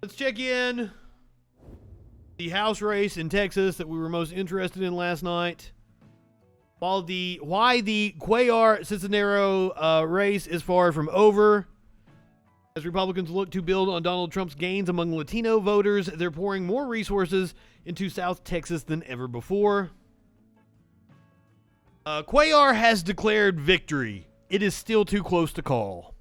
Let's check in the House race in Texas that we were most interested in last night. Why the Cuellar Cisneros race is far from over. As Republicans look to build on Donald Trump's gains among Latino voters, they're pouring more resources into South Texas than ever before. Cuellar has declared victory. It is still too close to call.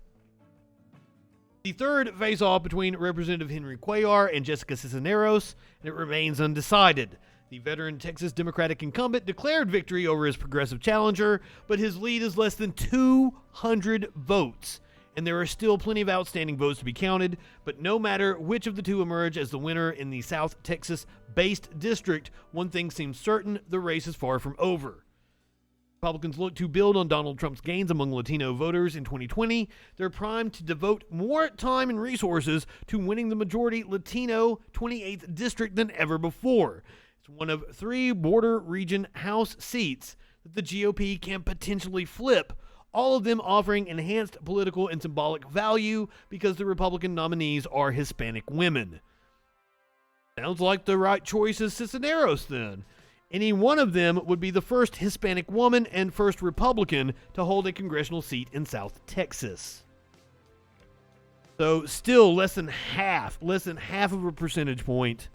The third face-off between Representative Henry Cuellar and Jessica Cisneros, and it remains undecided. The veteran Texas Democratic incumbent declared victory over his progressive challenger, but his lead is less than 200 votes, and there are still plenty of outstanding votes to be counted. But no matter which of the two emerge as the winner in the South Texas-based district, one thing seems certain: the race is far from over. Republicans look to build on Donald Trump's gains among Latino voters in 2020. They're primed to devote more time and resources to winning the majority Latino 28th district than ever before. It's one of 3 border region House seats that the GOP can potentially flip, all of them offering enhanced political and symbolic value because the Republican nominees are Hispanic women. Sounds like the right choice is Cisneros then. Any one of them would be the first Hispanic woman and first Republican to hold a congressional seat in South Texas. So still less than half of a percentage point.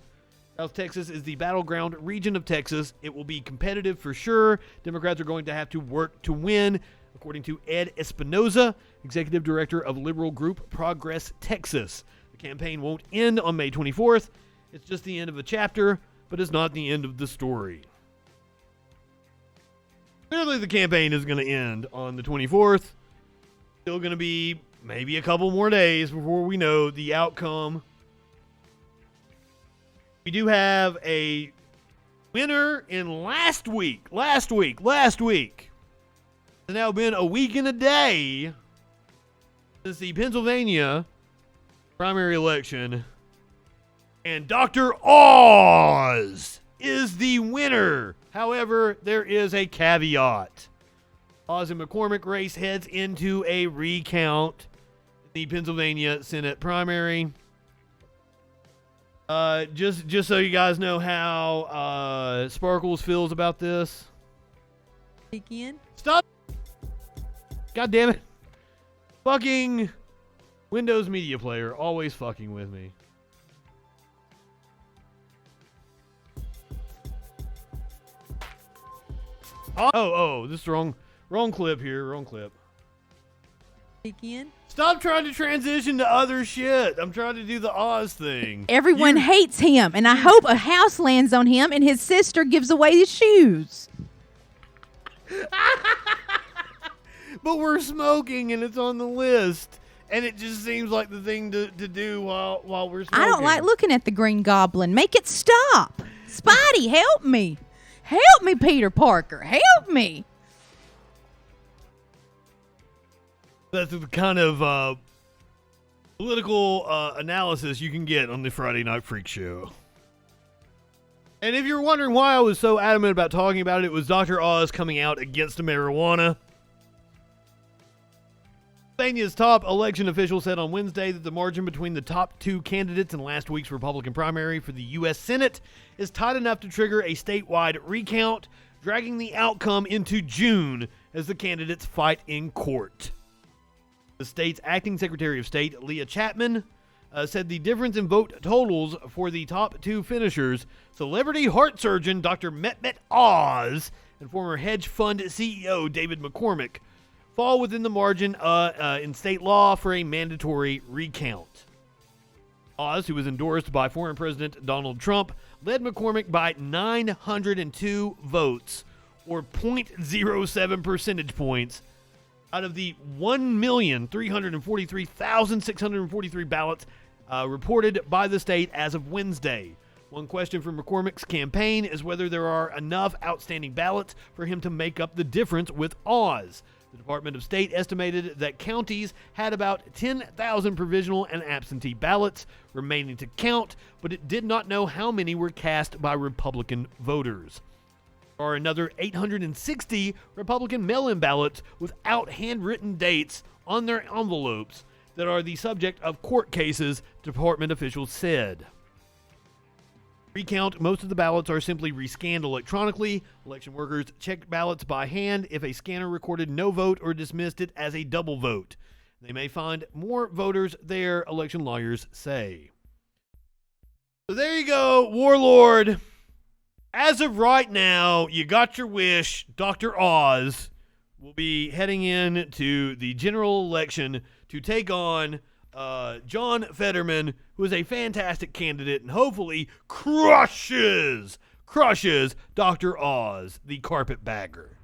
South Texas is the battleground region of Texas. It will be competitive for sure. Democrats are going to have to work to win, according to Ed Espinoza, executive director of liberal group Progress Texas. The campaign won't end on May 24th. It's just the end of a chapter, but it's not the end of the story. Clearly the campaign is going to end on the 24th. Still going to be maybe a couple more days before we know the outcome. We do have a winner in last week. It's now been a week and a day since the Pennsylvania primary election. And Dr. Oz is the winner. However, there is a caveat. Oz and McCormick race heads into a recount in the Pennsylvania Senate primary. Just so you guys know how Sparkles feels about this. FREAKIN. Stop! God damn it. Fucking Windows Media Player always fucking with me. Oh, this is wrong clip here, wrong clip. FREAKIN. Stop trying to transition to other shit. I'm trying to do the Oz thing. Everyone hates him, and I hope a house lands on him and his sister gives away his shoes. But we're smoking and it's on the list. And it just seems like the thing to do while we're smoking. I don't like looking at the Green Goblin. Make it stop. Spidey, help me. Help me, Peter Parker. Help me. That's the kind of political analysis you can get on the Friday Night Freak Show. And if you're wondering why I was so adamant about talking about it, it was Dr. Oz coming out against marijuana. Pennsylvania's top election official said on Wednesday that the margin between the top 2 candidates in last week's Republican primary for the U.S. Senate is tight enough to trigger a statewide recount, dragging the outcome into June as the candidates fight in court. The state's acting Secretary of State, Leah Chapman, said the difference in vote totals for the top 2 finishers, celebrity heart surgeon Dr. Mehmet Oz and former hedge fund CEO David McCormick, fall within the margin in state law for a mandatory recount. Oz, who was endorsed by former President Donald Trump, led McCormick by 902 votes, or 0.07 percentage points, out of the 1,343,643 ballots reported by the state as of Wednesday. One question for McCormick's campaign is whether there are enough outstanding ballots for him to make up the difference with Oz. The Department of State estimated that counties had about 10,000 provisional and absentee ballots remaining to count, but it did not know how many were cast by Republican voters. There are another 860 Republican mail-in ballots without handwritten dates on their envelopes that are the subject of court cases, department officials said. Recount, most of the ballots are simply rescanned electronically. Election workers check ballots by hand. If a scanner recorded no vote or dismissed it as a double vote, they may find more voters there, election lawyers say. So there you go, Warlord. As of right now, you got your wish. Dr. Oz will be heading in to the general election to take on John Fetterman, who is a fantastic candidate and hopefully crushes Dr. Oz, the carpetbagger.